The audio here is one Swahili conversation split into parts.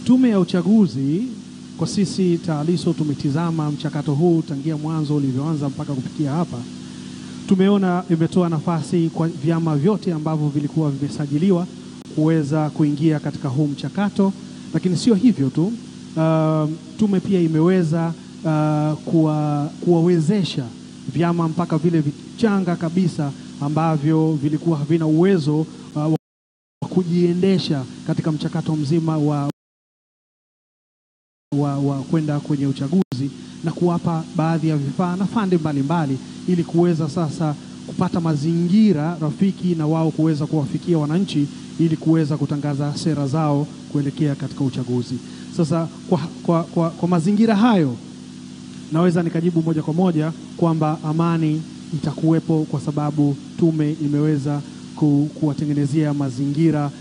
Tume ya uchaguzi kwa sisi TAHLISO tumetizama mchakato huu tangia mwanzo ulivyoanza mpaka kufikia hapa. Tumeona imetoa nafasi kwa vyama vyote ambavyo vilikuwa vimesajiliwa kuweza kuingia katika huu mchakato, lakini sio hivyo tu. Tume pia imeweza kuwawezesha vyama mpaka vile vichanga kabisa ambavyo vilikuwa havina uwezo wa kujiendesha katika mchakato mzima wa kwenda kwenye uchaguzi, na kuwapa baadhi ya vifaa na fande mbalimbali ili kuweza sasa kupata mazingira rafiki na wao kuweza kuwafikia wananchi ili kuweza kutangaza sera zao kuelekea katika uchaguzi. Sasa kwa mazingira hayo naweza nikajibu moja kwa moja kwamba amani itakuwepo kwa sababu tume imeweza kuwatengenezea mazingira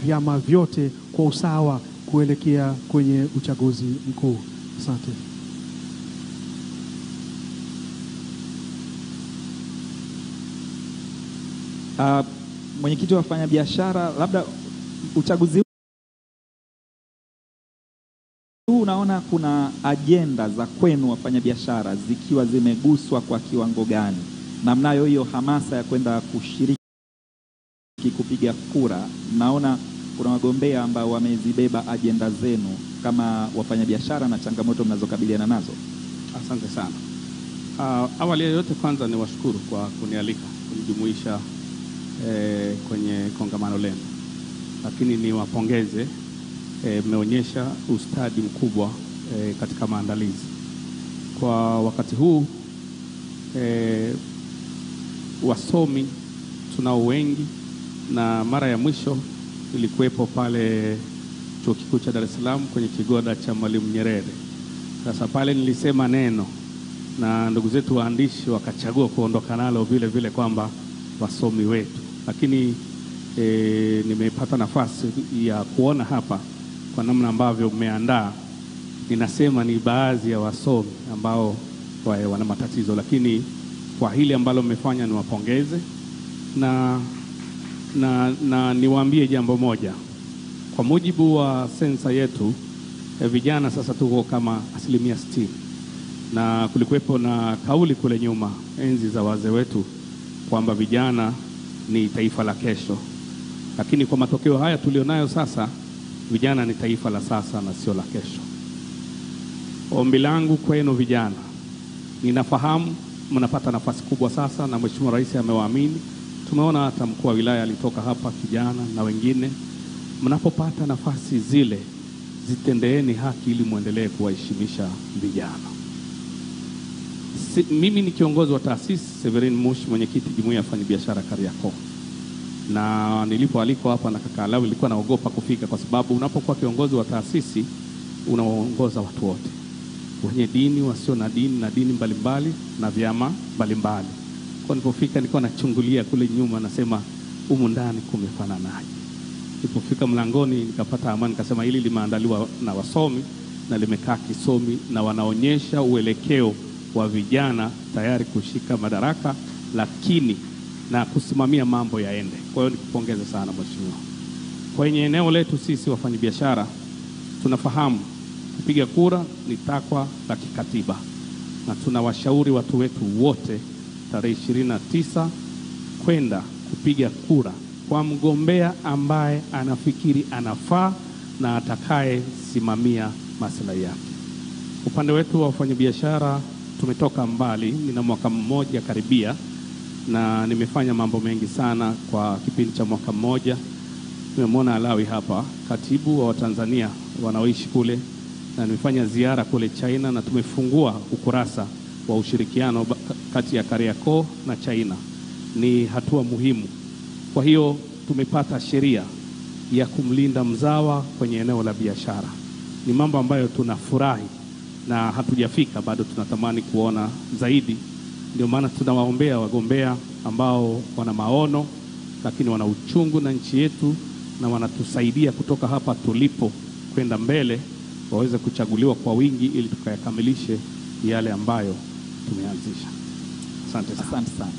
vyama vyote kwa usawa kuelekea kwenye uchaguzi mkuu. Asante. Mwenyekiti wa wafanyabiashara, labda uchaguzi huu unaona kuna ajenda za kwenu wafanyabiashara zikiwa zimeguswa kwa kiwango gani? Na mnayo hiyo hamasa ya kwenda kushiriki kupiga kura? Naona kuna wagombea ambao wamezibeba ajenda zenu kama wafanyabiashara na changamoto mnazokabiliana nazo. Asante sana. Awali ya yote kwanza niwashukuru kwa kunialika kunijumuisha kwenye kongamano lenu. Lakini niwapongeze, mmeonyesha ustadi mkubwa katika maandalizi. Kwa wakati huu wasomi tunao wengi, na mara ya mwisho ilikuwepo pale Chuo Kikuu cha Dar es Salaam kwenye kigoda cha Mwalimu Nyerere. Sasa pale nilisema neno na ndugu zetu waandishi wakachagua kuondoka nalo vile vile kwamba wasomi wetu. Lakini nimepata nafasi ya kuona hapa kwa namna ambavyo mmeandaa. Ninasema ni baadhi ya wasomi ambao wana matatizo, lakini kwa hili ambalo mmefanya niwapongeze na niwaambie jambo moja. Kwa mujibu wa sensa yetu, vijana sasa tuko kama 60%. Na kulikuwepo na kauli kule nyuma enzi za wazee wetu kwamba vijana ni taifa la kesho. Lakini kwa matokeo haya tulionayo sasa, vijana ni taifa la sasa na sio la kesho. Ombi langu kwenu vijana, ninafahamu mnapata nafasi kubwa sasa na Mheshimiwa Rais amewaamini. Tumeona hata mkuu wa wilaya alitoka hapa kijana na wengine. Mnapopata nafasi zile, zitendeeni haki ili muendelee kuwaheshimisha vijana. Mimi ni kiongozi wa taasisi Severin Mushi, mwenyekiti jumuiya ya wafanyabiashara Kariakoo. Na nilipoalikwa hapa na kaka Alawi nilikuwa naogopa kufika, kwa sababu unapokuwa kiongozi wa taasisi unawaongoza watu wote, wenye dini, wasio na dini, na dini mbalimbali na vyama mbalimbali. Kwa nilipofika nilikuwa nachungulia kule nyuma, nasema humu ndani kumefananaje. Nilipofika mlangoni nikapata amani, nikasema hili limeandaliwa na wasomi na limekaa kisomi na wanaonyesha uelekeo wa vijana tayari kushika madaraka, lakini na kusimamia mambo yaende. Kwa hiyo nikupongeze sana mheshimiwa. Kwenye eneo letu sisi wafanyabiashara tunafahamu kupiga kura ni takwa la kikatiba, na tunawashauri watu wetu wote tarehe 29 kwenda kupiga kura kwa mgombea ambaye anafikiri anafaa na atakaye simamia maslahi yake. Upande wetu wa wafanyabiashara tumetoka mbali, nina mwaka mmoja karibia na nimefanya mambo mengi sana kwa kipindi cha mwaka mmoja. Nimemwona Alawi hapa, katibu wa Tanzania wanaoishi kule, na nimefanya ziara kule China na tumefungua ukurasa wa ushirikiano kati ya Kariakoo na China. Ni hatua muhimu. Kwa hiyo tumepata sheria ya kumlinda mzawa kwenye eneo la biashara. Ni mambo ambayo tunafurahi na hatujafika bado, tunatamani kuona zaidi. Ndio maana tunawaombea wagombea ambao wana maono lakini wana uchungu na nchi yetu na wanatusaidia kutoka hapa tulipo kwenda mbele, waweze kuchaguliwa kwa wingi ili tukayakamilishe yale ambayo tumeanzisha. Asante sana. Asante sana.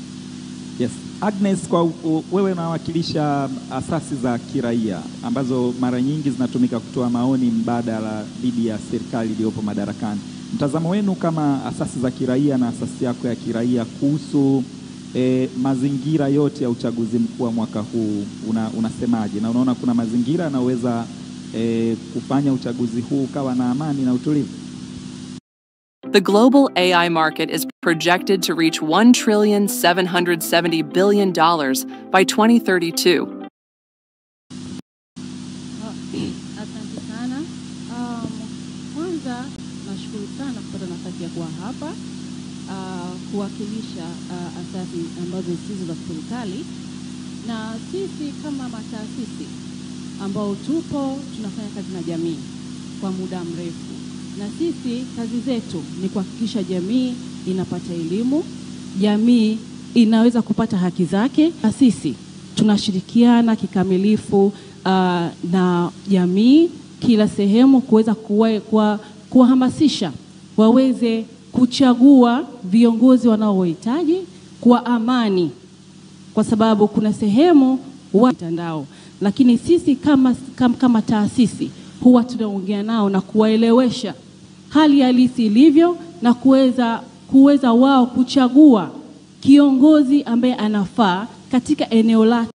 Yes. Agnes, wewe unawakilisha asasi za kiraia ambazo mara nyingi zinatumika kutoa maoni mbadala dhidi ya serikali iliyopo madarakani. Mtazamo wenu kama asasi za kiraia na asasi yako ya kiraia kuhusu mazingira yote ya uchaguzi mkuu wa mwaka huu unasemaje? Na unaona kuna mazingira yanaweza kufanya uchaguzi huu ukawa na amani na utulivu? The global AI market is projected to reach $1.770 trillion by 2032. Asante sana. Kwanza nashukuru sana kupata nafasi ya kuwa hapa kuwakilisha asasi ambazo zisizo za serikali, na sisi kama mataasisi ambao tunafanya kazi na jamii kwa muda mrefu, na sisi kazi zetu ni kuhakikisha jamii inapata elimu, jamii inaweza kupata haki zake, na sisi tunashirikiana kikamilifu na jamii kila sehemu kuweza kuwahamasisha waweze kuchagua viongozi wanaohitaji kwa amani, kwa sababu kuna sehemu wa mitandao, lakini sisi kama taasisi huwa tunaongea nao na kuwaelewesha hali halisi ilivyo, na kuweza wao kuchagua kiongozi ambaye anafaa katika eneo lake.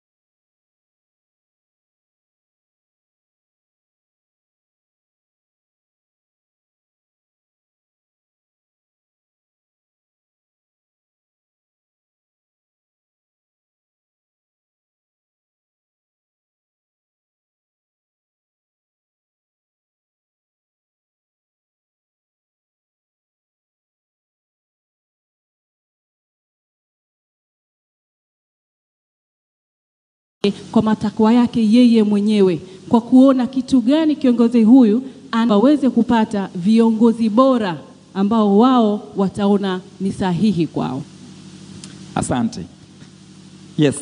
Kwa matakwa yake yeye mwenyewe, kwa kuona kitu gani kiongozi huyu anaweze kupata viongozi bora ambao wao wataona ni sahihi kwao. Asante. Yes,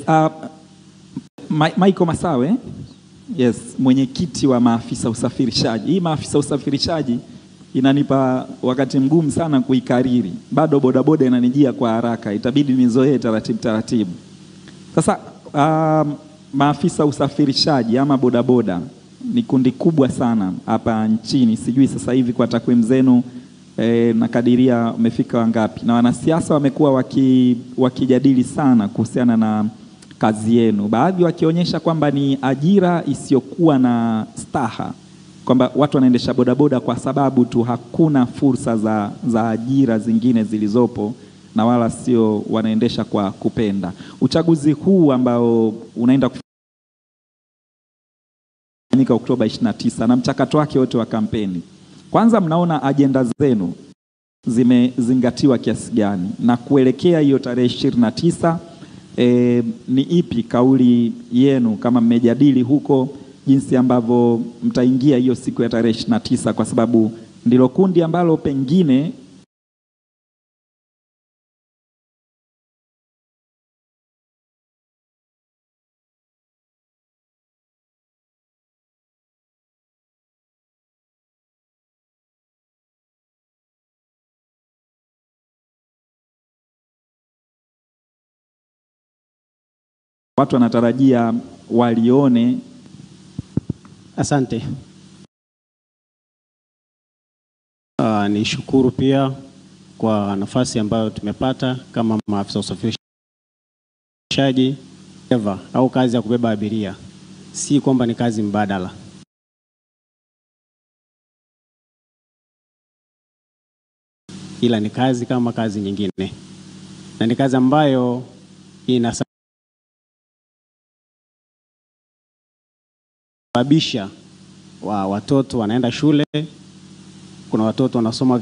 Michael Masawe, yes, mwenyekiti wa maafisa usafirishaji. Hii maafisa usafirishaji inanipa wakati mgumu sana kuikariri. Bado bodaboda inanijia kwa haraka, itabidi nizoee taratibu. Sasa maafisa usafirishaji ama bodaboda ni kundi kubwa sana hapa nchini. Sijui sasa hivi kwa takwimu zenu nakadiria umefika wangapi, na wanasiasa wamekuwa wakijadili sana kuhusiana na kazi yenu, baadhi wakionyesha kwamba ni ajira isiyokuwa na staha, kwamba watu wanaendesha bodaboda kwa sababu tu hakuna fursa za ajira zingine zilizopo, na wala sio wanaendesha kwa kupenda. Uchaguzi huu ambao unaenda kufanyika Oktoba 29 na mchakato wake wote wa kampeni, kwanza mnaona ajenda zenu zimezingatiwa kiasi gani? Na kuelekea hiyo tarehe 29, ni ipi kauli yenu kama mmejadili huko jinsi ambavyo mtaingia hiyo siku ya tarehe 29, kwa sababu ndilo kundi ambalo pengine watu wanatarajia walione. Asante. Nishukuru pia kwa nafasi ambayo tumepata kama maafisa usafirishaji au kazi ya kubeba abiria. Si kwamba ni kazi mbadala, ila ni kazi kama kazi nyingine, na ni kazi ambayo inasababisha watoto wanaenda shule, kuna watoto wanasoma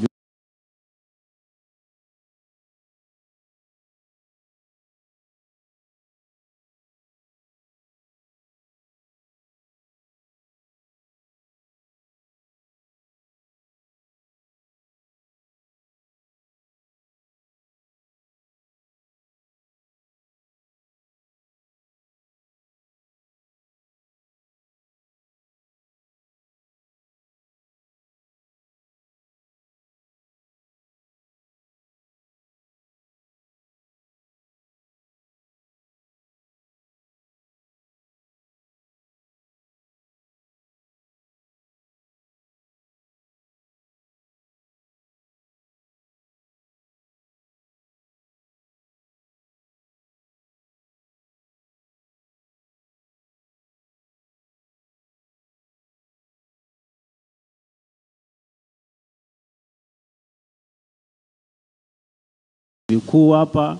vikuu hapa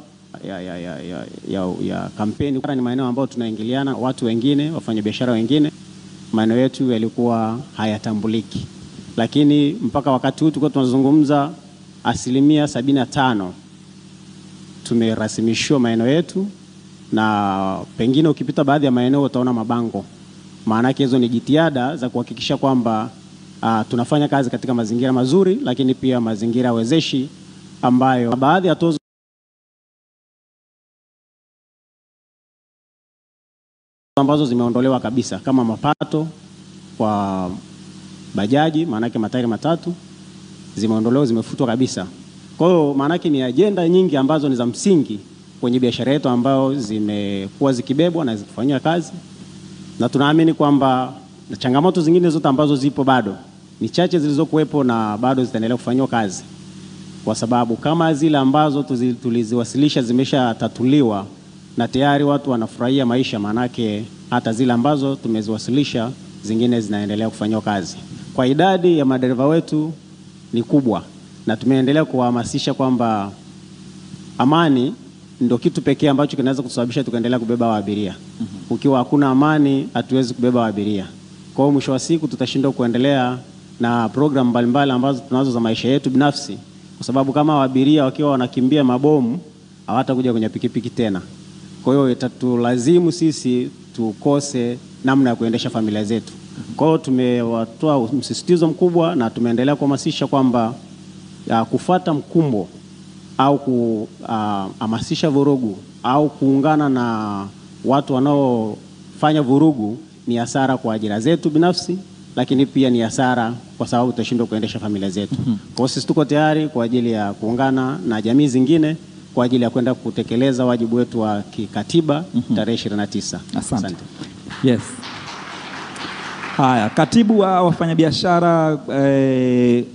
ya kampeni. Ni maeneo ambayo tunaingiliana watu wengine, wafanyabiashara wengine, maeneo yetu yalikuwa hayatambuliki, lakini mpaka wakati huu tulikuwa tunazungumza 75% tumerasimishwa maeneo yetu, na pengine ukipita baadhi ya maeneo utaona mabango. Maana yake hizo ni jitihada za kuhakikisha kwamba tunafanya kazi katika mazingira mazuri, lakini pia mazingira wezeshi ambayo baadhi ya tozo ambazo zimeondolewa kabisa, kama mapato kwa bajaji, maana yake matairi matatu zimeondolewa, zimefutwa kabisa. Kwa hiyo maana yake ni ajenda nyingi ambazo ni za msingi kwenye biashara yetu ambao zimekuwa zikibebwa na zikifanywa kazi, na tunaamini kwamba changamoto zingine zote ambazo zipo bado ni chache zilizokuwepo na bado zitaendelea kufanywa kazi, kwa sababu kama zile ambazo tuliziwasilisha zimeshatatuliwa na tayari watu wanafurahia maisha, manake hata zile ambazo tumeziwasilisha zingine zinaendelea kufanywa kazi. Kwa idadi ya madereva wetu ni kubwa, na tumeendelea kuhamasisha kwamba amani ndio kitu pekee ambacho kinaweza kusababisha tukaendelea kubeba abiria. Ukiwa hakuna amani hatuwezi kubeba abiria. Kwa hiyo mwisho wa siku tutashindwa kuendelea na program mbalimbali ambazo tunazo za maisha yetu binafsi, kwa sababu kama abiria wakiwa wanakimbia mabomu hawatakuja kwenye pikipiki tena. Kwa hiyo itatulazimu sisi tukose namna ya kuendesha familia zetu. Kwa hiyo tumewatoa msisitizo mkubwa na tumeendelea kuhamasisha kwamba kufuata mkumbo au kuhamasisha vurugu au kuungana na watu wanaofanya vurugu ni hasara kwa ajira zetu binafsi, lakini pia ni hasara kwa sababu tutashindwa kuendesha familia zetu. Kwa hiyo sisi tuko tayari kwa ajili ya kuungana na jamii zingine kwa ajili ya kwenda kutekeleza wajibu wetu wa kikatiba tarehe 29. Asante. Yes. Haya, katibu wa wafanyabiashara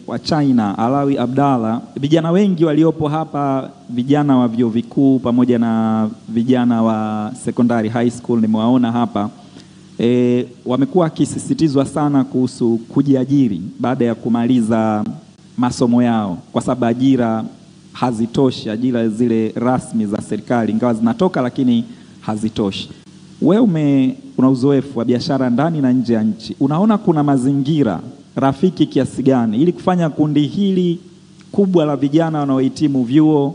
wa China, Alawi Abdalla, vijana wengi waliopo hapa, vijana wa vyuo vikuu pamoja na vijana wa secondary high school nimewaona hapa, wamekuwa wakisisitizwa sana kuhusu kujiajiri baada ya kumaliza masomo yao, kwa sababu ajira hazitoshi, ajira zile rasmi za serikali ingawa zinatoka lakini hazitoshi. Wewe una uzoefu wa biashara ndani na nje ya nchi. Unaona kuna mazingira rafiki kiasi gani ili kufanya kundi hili kubwa la vijana wanaohitimu vyuo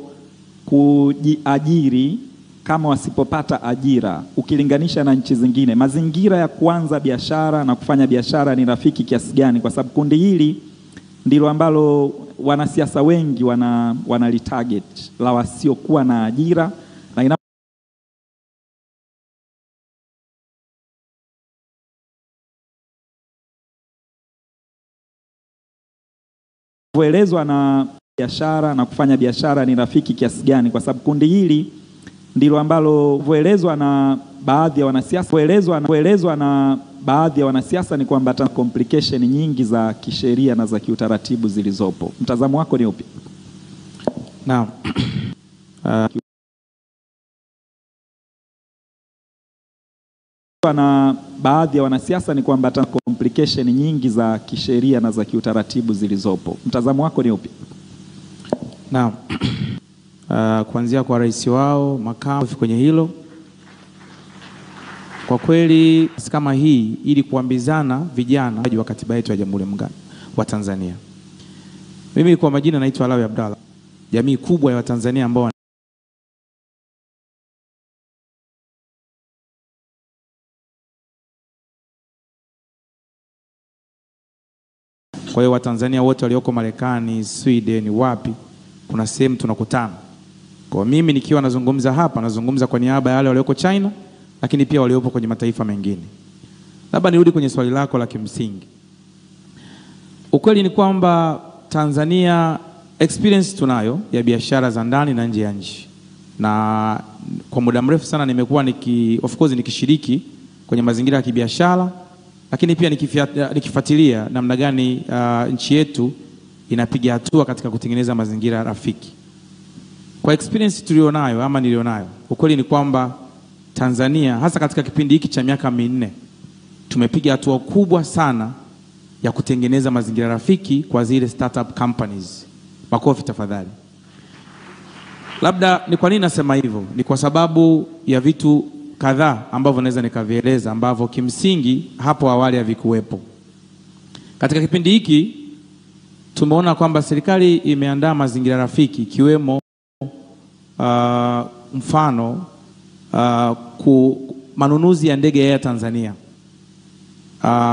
kujiajiri kama wasipopata ajira, ukilinganisha na nchi zingine? Mazingira ya kuanza biashara na kufanya biashara ni rafiki kiasi gani? Kwa sababu kundi hili ndilo ambalo wanasiasa wengi wanalitarget la wasiokuwa na ajira, na kuelezwa na biashara na kufanya biashara ni rafiki kiasi gani? Kwa sababu kundi hili ndilo ambalo kuelezwa na baadhi ya wanasiasa ni kwamba hata complication nyingi za kisheria na za kiutaratibu zilizopo. Mtazamo wako ni upi? Naam. Na baadhi ya wanasiasa ni kwamba hata complication nyingi za kisheria na za kiutaratibu zilizopo. Mtazamo wako ni upi? Naam. Kuanzia kwa rais wao, makamu kwenye hilo, kwa kweli kama hii ili kuambizana vijana wa katiba yetu ya Jamhuri ya Muungano wa Tanzania. Mimi kwa majina naitwa Alawi Abdalla. Jamii kubwa ya Watanzania ambao kwa hiyo Watanzania wote walioko Marekani, Sweden, wapi, kuna sehemu tunakutana. Kwa mimi nikiwa nazungumza hapa, nazungumza kwa niaba ya wale walioko China, lakini pia waliopo kwenye mataifa mengine. Labda nirudi kwenye swali lako la kimsingi. Ukweli ni kwamba Tanzania experience tunayo ya biashara za ndani na nje ya nchi. Na kwa muda mrefu sana nimekuwa nikishiriki kwenye mazingira ya kibiashara, lakini pia nikifuatilia namna gani nchi yetu inapiga hatua katika kutengeneza mazingira rafiki. Kwa experience tulionayo ama nilionayo, ukweli ni kwamba Tanzania hasa katika kipindi hiki cha miaka 4 tumepiga hatua kubwa sana ya kutengeneza mazingira rafiki kwa zile startup companies. Makofi tafadhali. Labda ni kwa nini nasema hivyo? Ni kwa sababu ya vitu kadhaa ambavyo naweza nikavieleza ambavyo kimsingi hapo awali havikuwepo. Katika kipindi hiki tumeona kwamba serikali imeandaa mazingira rafiki ikiwemo mfano manunuzi ya ndege ya Tanzania.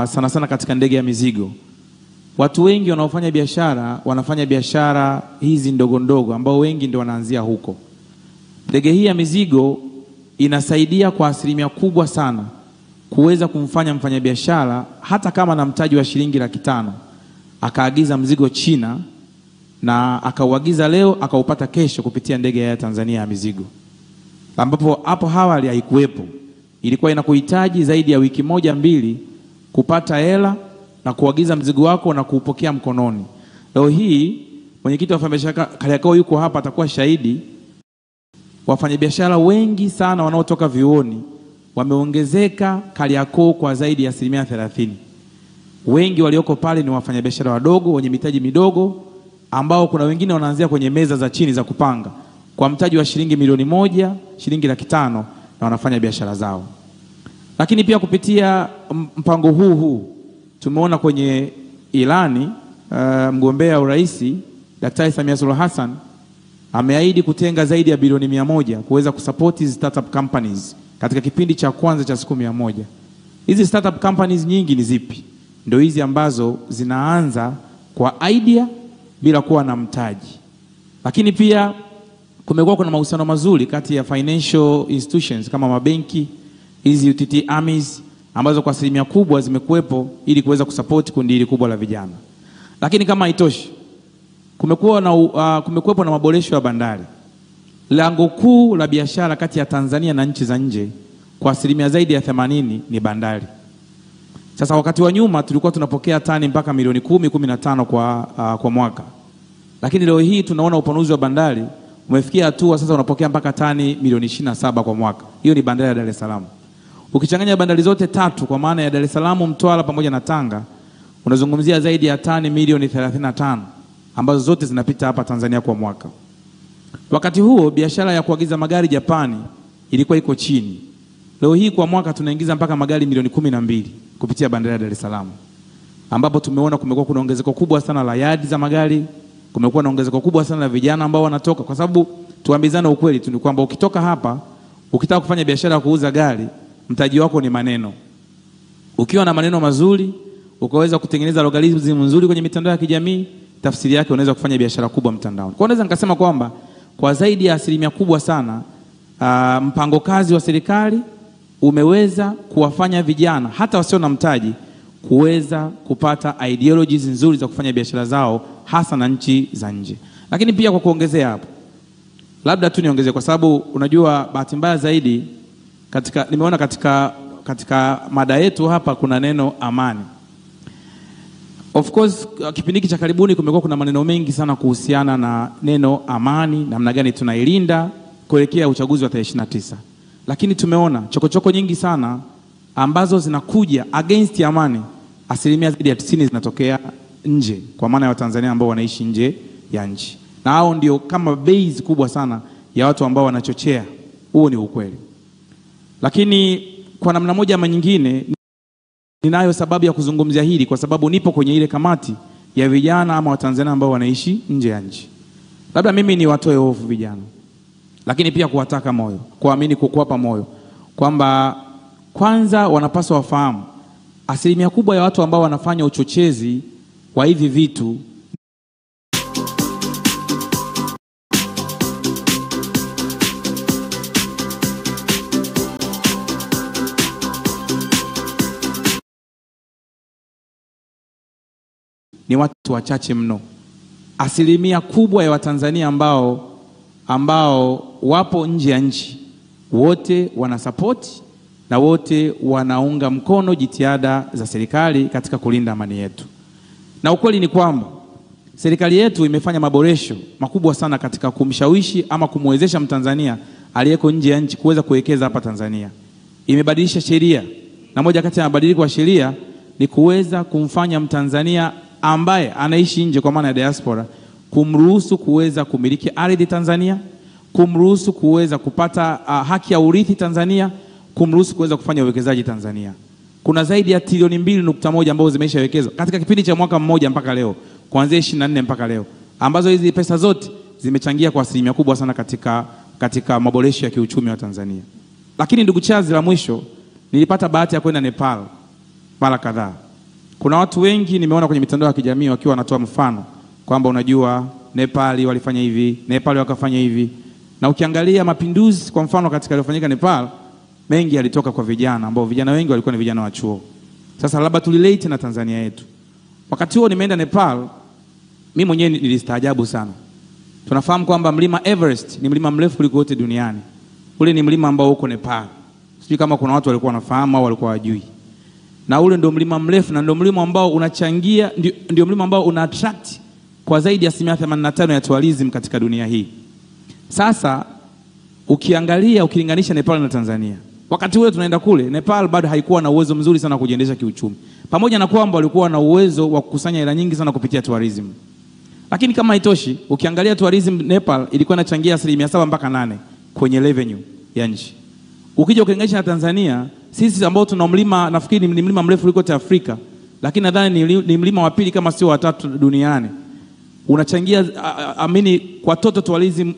Sana sana katika ndege ya mizigo. Watu wengi wanaofanya biashara wanafanya biashara hizi ndogo ndogo ambao wengi ndio wanaanzia huko. Ndege hii ya mizigo inasaidia kwa asilimia kubwa sana kuweza kumfanya mfanyabiashara hata kama na mtaji wa shilingi 500,000 akaagiza mzigo China na akauagiza leo akaupata kesho kupitia ndege ya Tanzania ya mizigo. Ambapo hapo awali haikuwepo. Ilikuwa inakuhitaji zaidi ya wiki 1-2 kupata hela na kuagiza mzigo wako na kuupokea mkononi. Leo hii mwenyekiti wa wafanyabiashara Kariakoo yuko hapa atakuwa shahidi. Wafanyabiashara wengi sana wanaotoka vioni wameongezeka Kariakoo kwa zaidi ya 30%. Wengi walioko pale ni wafanyabiashara wadogo wenye mitaji midogo ambao kuna wengine wanaanzia kwenye meza za chini za kupanga kwa mtaji wa shilingi milioni 1, shilingi 500,000 na wanafanya biashara zao. Lakini pia kupitia mpango huu tumeona kwenye ilani mgombea urais Daktari Samia Suluhu Hassan ameahidi kutenga zaidi ya bilioni 100 kuweza kusupport hizi startup companies katika kipindi cha kwanza cha siku 100. Hizi startup companies nyingi ni zipi? Ndio hizi ambazo zinaanza kwa idea bila kuwa na mtaji. Lakini pia kumekuwa kuna mahusiano mazuri kati ya financial institutions kama mabenki, hizi UTT AMIS ambazo kwa asilimia kubwa zimekuwepo ili kuweza kusupport kundi hili kubwa la vijana. Lakini kama haitoshi, kumekuwepo na maboresho ya bandari. Lango kuu la biashara kati ya Tanzania na nchi za nje kwa asilimia zaidi ya 80 ni bandari. Sasa wakati wa nyuma tulikuwa tunapokea tani mpaka milioni 10-15 kwa mwaka. Lakini leo hii tunaona upanuzi wa bandari umefikia hatua sasa unapokea mpaka tani milioni 27 kwa mwaka. Hiyo ni bandari ya Dar es Salaam. Ukichanganya bandari zote 3 kwa maana ya Dar es Salaam, Mtwara pamoja na Tanga, unazungumzia zaidi ya tani milioni 35 ambazo zote zinapita hapa Tanzania kwa mwaka. Wakati huo biashara ya kuagiza magari Japani ilikuwa iko chini. Leo hii kwa mwaka tunaingiza mpaka magari milioni 12 kupitia bandari ya Dar es Salaam. Ambapo tumeona kumekuwa kuna ongezeko kubwa sana la yadi za magari, kumekuwa na ongezeko kubwa sana la vijana ambao wanatoka, kwa sababu tuambizane ukweli tu ni kwamba ukitoka hapa ukitaka kufanya biashara ya kuuza gari, mtaji wako ni maneno. Ukiwa na maneno mazuri, ukaweza kutengeneza algorithm nzuri kwenye mitandao ya kijamii, tafsiri yake unaweza kufanya biashara kubwa mtandaoni. Kwa naweza nikasema kwamba kwa zaidi ya asilimia kubwa sana mpango kazi wa serikali umeweza kuwafanya vijana hata wasio na mtaji kuweza kupata ideologies nzuri za kufanya biashara zao hasa na nchi za nje. Lakini pia kwa kuongezea hapo, labda tu niongezee kwa sababu unajua bahati mbaya zaidi nimeona katika mada yetu hapa kuna neno amani. Of course kipindi hiki cha karibuni kumekuwa kuna maneno mengi sana kuhusiana na neno amani, namna gani tunailinda kuelekea uchaguzi wa 29. Lakini tumeona chokochoko nyingi sana ambazo zinakuja against amani, asilimia zaidi ya 90 zinatokea nje, kwa maana ya Watanzania ambao wanaishi nje ya nchi. Na hao ndio kama base kubwa sana ya watu ambao wanachochea. Huo ni ukweli. Lakini kwa namna moja ama nyingine ninayo sababu ya kuzungumzia hili kwa sababu nipo kwenye ile kamati ya vijana ama Watanzania ambao wanaishi nje ya nchi. Labda mimi ni watoe hofu vijana, lakini pia kuwataka moyo, kuamini, kukuwapa moyo kwamba kwanza wanapaswa wafahamu asilimia kubwa ya watu ambao wanafanya uchochezi wa hivi vitu ni watu wachache mno. Asilimia kubwa ya Watanzania ambao wapo nje ya nchi wote wanasupport na wote wanaunga mkono jitihada za serikali katika kulinda amani yetu. Na ukweli ni kwamba serikali yetu imefanya maboresho makubwa sana katika kumshawishi ama kumwezesha Mtanzania aliyeko nje ya nchi kuweza kuwekeza hapa Tanzania. Imebadilisha sheria, na moja kati ya mabadiliko ya sheria ni kuweza kumfanya Mtanzania ambaye anaishi nje kwa maana ya diaspora kumruhusu kuweza kumiliki ardhi Tanzania, kumruhusu kuweza kupata haki ya urithi Tanzania, kumruhusu kuweza kufanya uwekezaji Tanzania. Kuna zaidi ya trilioni 2.1 ambazo zimeshawekezwa katika kipindi cha mwaka mmoja mpaka leo, kuanzia 24 mpaka leo, ambazo hizi pesa zote zimechangia kwa asilimia kubwa sana katika maboresho ya kiuchumi wa Tanzania. Lakini ndugu Chazi, la mwisho, nilipata bahati ya kwenda Nepal mara kadhaa. Kuna watu wengi nimeona kwenye mitandao ya kijamii wakiwa wanatoa mfano kwamba unajua Nepal walifanya hivi, Nepal wakafanya hivi. Na ukiangalia mapinduzi kwa mfano katika yaliyofanyika Nepal, mengi yalitoka kwa vijana ambao vijana wengi walikuwa ni vijana wa chuo. Sasa labda tulilate na Tanzania yetu. Wakati huo nimeenda Nepal, mimi mwenyewe nilistaajabu sana. Tunafahamu kwamba mlima Everest ni mlima mrefu kuliko wote duniani. Ule ni mlima ambao uko Nepal. Sijui kama kuna watu walikuwa wanafahamu au walikuwa hawajui. Na ule ndio mlima mrefu na ndio mlima ambao unachangia, ndio mlima ambao una attract kwa zaidi ya 85% ya tourism katika dunia hii. Sasa ukilinganisha Nepal na Tanzania, wakati ule tunaenda kule, Nepal bado haikuwa na uwezo mzuri sana kujiendesha kiuchumi. Pamoja na kwamba walikuwa na uwezo wa kukusanya hela nyingi sana kupitia tourism. Lakini kama haitoshi, ukiangalia tourism Nepal ilikuwa inachangia 7% mpaka 8% kwenye revenue ya nchi. Ukija ukilinganisha na Tanzania, sisi ambao tuna mlima, nafikiri ni mlima mrefu kuliko Afrika, lakini nadhani ni mlima wa pili kama sio wa tatu duniani. Unachangia kwa total tourism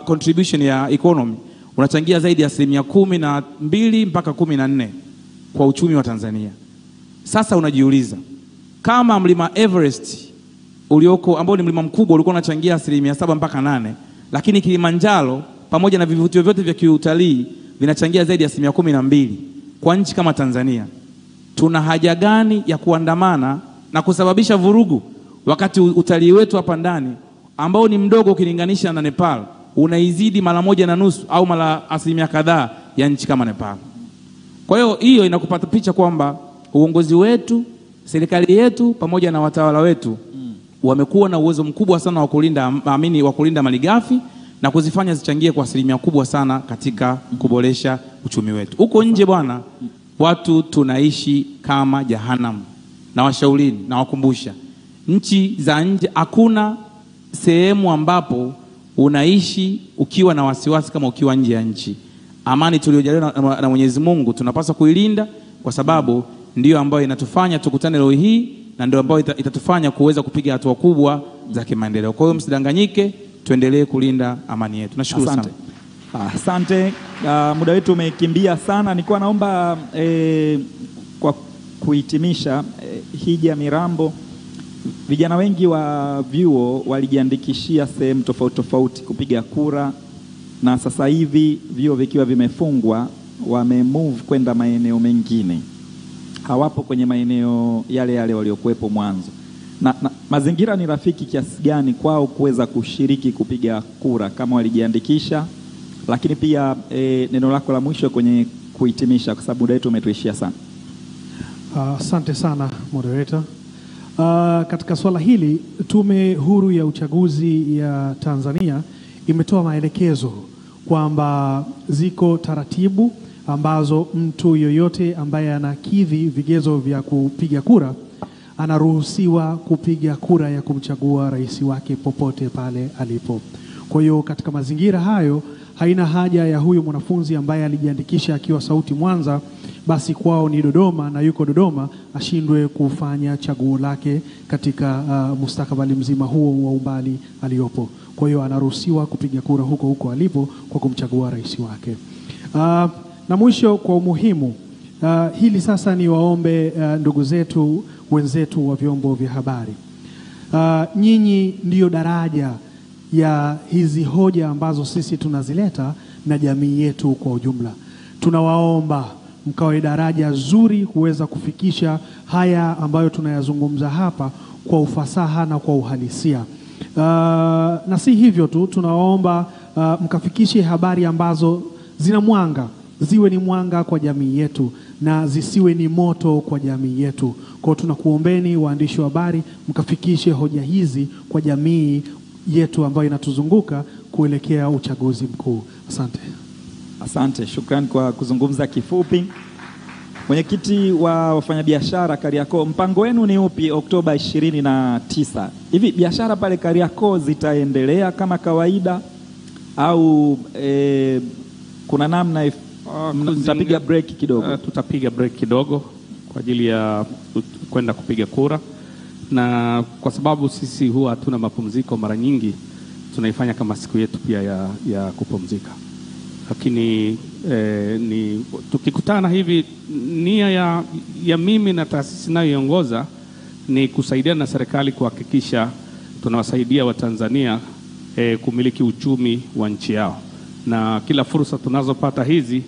contribution ya economy, unachangia zaidi ya 12% mpaka 14% kwa uchumi wa Tanzania. Sasa unajiuliza, kama mlima Everest ulioko ambao ni mlima mkubwa ulikuwa unachangia 7% mpaka 8%, lakini Kilimanjaro pamoja na vivutio vyote vya kiutalii vinachangia zaidi ya 12% kwa nchi kama Tanzania, tuna haja gani ya kuandamana na kusababisha vurugu wakati utalii wetu hapa ndani ambao ni mdogo ukilinganisha na Nepal unaizidi mara 1.5 au mara asilimia kadhaa ya nchi kama Nepal? Kwa hiyo inakupata picha kwamba uongozi wetu, serikali yetu pamoja na watawala wetu wamekuwa na uwezo mkubwa sana wa kulinda malighafi na kuzifanya zichangie kwa asilimia kubwa sana katika kuboresha uchumi wetu. Huko nje bwana, watu tunaishi kama jahanamu. Na washaurini na wakumbusha, nchi za nje hakuna sehemu ambapo unaishi ukiwa na wasiwasi kama ukiwa nje ya nchi. Amani tuliyojaliwa na Mwenyezi Mungu tunapaswa kuilinda, kwa sababu ndiyo ambayo inatufanya tukutane leo hii na ndio ambayo itatufanya kuweza kupiga hatua kubwa za kimaendeleo. Kwa hiyo msidanganyike, tuendelee kulinda amani yetu. Nashukuru sana. Asante. Muda wetu umekimbia sana. Nilikuwa naomba kwa kuhitimisha Hija Mirambo, vijana wengi wa vyuo walijiandikishia sehemu tofauti tofauti kupiga kura, na sasa hivi vyuo vikiwa vimefungwa wamemove kwenda maeneo mengine, hawapo kwenye maeneo yale waliokuwepo mwanzo. Na mazingira ni rafiki kiasi gani kwao kuweza kushiriki kupiga kura kama walijiandikisha? Lakini pia neno lako la mwisho kwenye kuhitimisha, kwa sababu muda wetu umetuishia sana. Asante sana moderator. Katika swala hili, Tume Huru ya Uchaguzi ya Tanzania imetoa maelekezo kwamba ziko taratibu ambazo mtu yoyote ambaye anakidhi vigezo vya kupiga kura anaruhusiwa kupiga kura ya kumchagua rais wake popote pale alipo. Kwa hiyo katika mazingira hayo, haina haja ya huyu mwanafunzi ambaye alijiandikisha akiwa Sauti Mwanza, basi kwao ni Dodoma na yuko Dodoma, ashindwe kufanya chaguo lake katika mustakabali mzima huo wa umbali aliopo. Kwa hiyo anaruhusiwa kupiga kura huko alipo kwa kumchagua rais wake. Na mwisho kwa umuhimu, hili sasa ni waombe ndugu zetu wenzetu wa vyombo vya habari. Nyinyi ndiyo daraja ya hizi hoja ambazo sisi tunazileta na jamii yetu kwa ujumla. Tunawaomba mkawe daraja zuri kuweza kufikisha haya ambayo tunayazungumza hapa kwa ufasaha na kwa uhalisia. Na si hivyo tu, tunawaomba mkafikishe habari ambazo zina mwanga, ziwe ni mwanga kwa jamii yetu na zisiwe ni moto kwa jamii yetu. Kwa tunakuombeni waandishi wa habari, mkafikishe hoja hizi kwa jamii yetu ambayo inatuzunguka kuelekea uchaguzi mkuu. Asante. Asante, shukrani kwa kuzungumza kifupi. Mwenyekiti wa wafanyabiashara Kariakoo, mpango wenu ni upi Oktoba 29? Hivi biashara pale Kariakoo zitaendelea kama kawaida au kuna namna mtapiga break kidogo? Tutapiga break kidogo kwa ajili ya kwenda kupiga kura, na kwa sababu sisi huwa hatuna mapumziko, mara nyingi tunaifanya kama siku yetu pia ya kupumzika. Lakini tukikutana hivi, nia ya mimi na taasisi nayoiongoza ni kusaidia na serikali kuhakikisha tunawasaidia Watanzania kumiliki uchumi wa nchi yao, na kila fursa tunazopata hizi,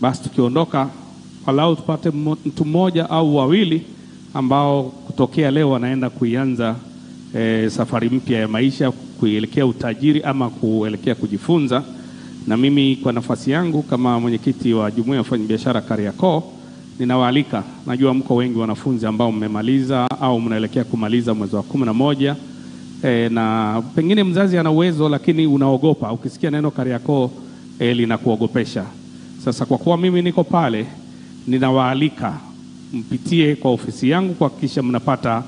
basi tukiondoka walau tupate mtu mmoja au wawili ambao kutokea leo wanaenda kuianza safari mpya ya maisha, kuelekea utajiri ama kuelekea kujifunza. Na mimi kwa nafasi yangu kama mwenyekiti wa Jumuiya ya Wafanyabiashara Kariakoo, ninawaalika, najua mko wengi wanafunzi ambao mmemaliza au mnaelekea kumaliza mwezi wa 11, na pengine mzazi ana uwezo lakini unaogopa, ukisikia neno Kariakoo linakuogopesha. Sasa kwa kuwa mimi niko pale, ninawaalika mpitie kwa ofisi yangu kuhakikisha mnapata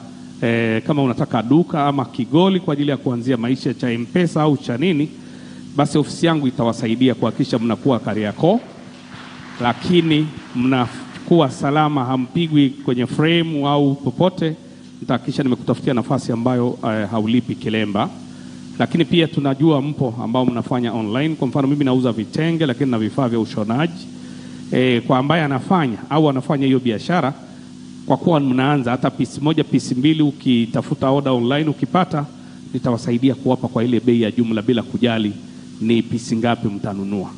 kama unataka duka ama kigoli kwa ajili ya kuanzia maisha cha M-Pesa au cha nini, basi ofisi yangu itawasaidia kuhakikisha mnakuwa Kariakoo, lakini mnakuwa salama, hampigwi kwenye frame au popote. Nitahakikisha nimekutafutia nafasi ambayo haulipi kilemba. Lakini pia tunajua mpo ambao mnafanya online. Kwa mfano mimi nauza vitenge lakini na vifaa vya ushonaji. Kwa ambaye anafanya au anafanya hiyo biashara, kwa kuwa mnaanza hata piece moja piece mbili, ukitafuta order online ukipata, nitawasaidia kuwapa kwa ile bei ya jumla bila kujali ni piece ngapi mtanunua.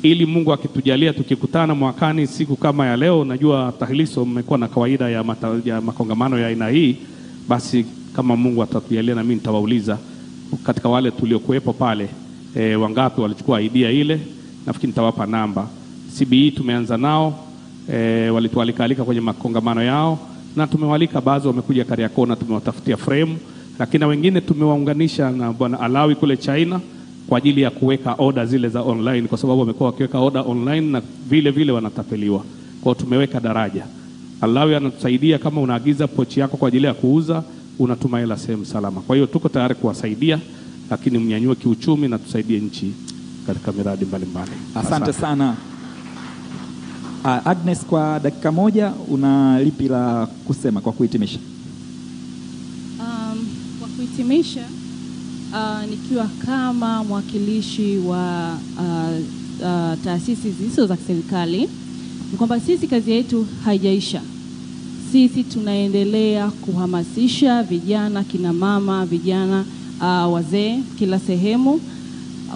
Ili Mungu akitujalia tukikutana mwakani siku kama ya leo, najua TAHLISO mmekuwa na kawaida ya makongamano ya aina hii, basi kama Mungu atatujalia na mimi nitawauliza katika wale tuliokuepo pale wangapi walichukua idea ile. Nafikiri nitawapa namba. CBE tumeanza nao, walitualika kwenye makongamano yao, na tumewalika baadhi wamekuja Kariakoo na tumewatafutia frame, lakini wengine tumewaunganisha na Bwana Alawi kule China kwa ajili ya kuweka order zile za online, kwa sababu wamekuwa wakiweka order online na vile wanatapeliwa. Kwa tumeweka daraja. Alawi anatusaidia kama unaagiza pochi yako kwa ajili ya kuuza, unatuma hela sehemu salama. Kwa hiyo tuko tayari kuwasaidia, lakini mnyanyue kiuchumi na tusaidie nchi katika miradi mbalimbali. Asante sana. Agnes, kwa dakika moja una lipi la kusema kwa kuhitimisha? Kwa kuhitimisha, nikiwa kama mwakilishi wa taasisi zisizo za serikali, ni kwamba sisi kazi yetu haijaisha. Sisi tunaendelea kuhamasisha vijana, kina mama, vijana, wazee kila sehemu,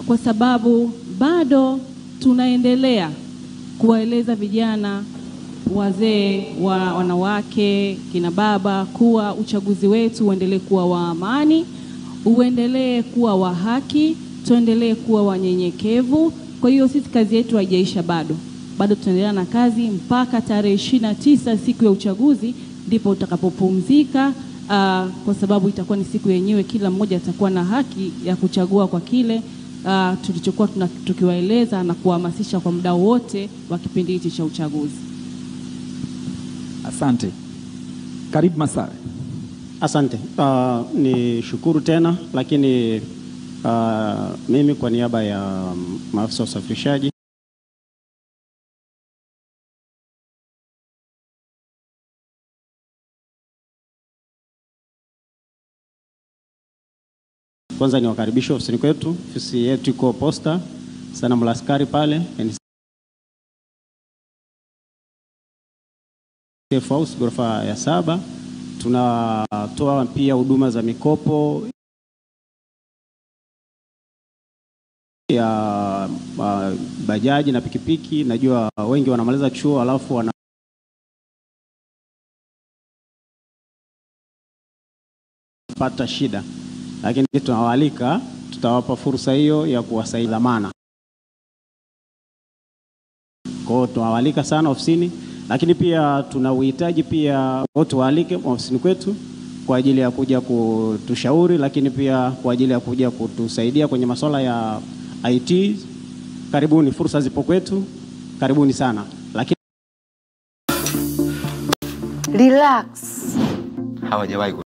kwa sababu bado tunaendelea kuwaeleza vijana, wazee, wanawake, kina baba kuwa uchaguzi wetu uendelee kuwa wa amani, uendelee kuwa wa haki, tuendelee kuwa wanyenyekevu. Kwa hiyo sisi kazi yetu haijaisha bado tutaendelea na kazi mpaka tarehe 29 siku ya uchaguzi, ndipo utakapopumzika, kwa sababu itakuwa ni siku yenyewe, kila mmoja atakuwa na haki ya kuchagua kwa kile tulichokuwa tukiwaeleza na kuhamasisha kwa muda wote wa kipindi hichi cha uchaguzi. Asante. Karibu Masawe. Asante. Ni shukuru tena, lakini mimi kwa niaba ya maafisa usafirishaji kwanza ni wakaribisha ofisini kwetu. Ofisi yetu iko Posta sana Mlaskari pale, Safe House ghorofa ya 7. Tunatoa pia huduma za mikopo ya bajaji na pikipiki. Najua wengi wanamaliza chuo alafu wanapata shida, lakini tunawaalika, tutawapa fursa hiyo ya kuwasaidia dhamana. Kwa hiyo tunawaalika sana ofisini, lakini pia tuna uhitaji pia wote waalike ofisini kwetu kwa ajili ya kuja kutushauri, lakini pia kwa ajili ya kuja kutusaidia kwenye masuala ya IT. Karibuni, fursa zipo kwetu, karibuni sana. Lakini relax, hawajawahi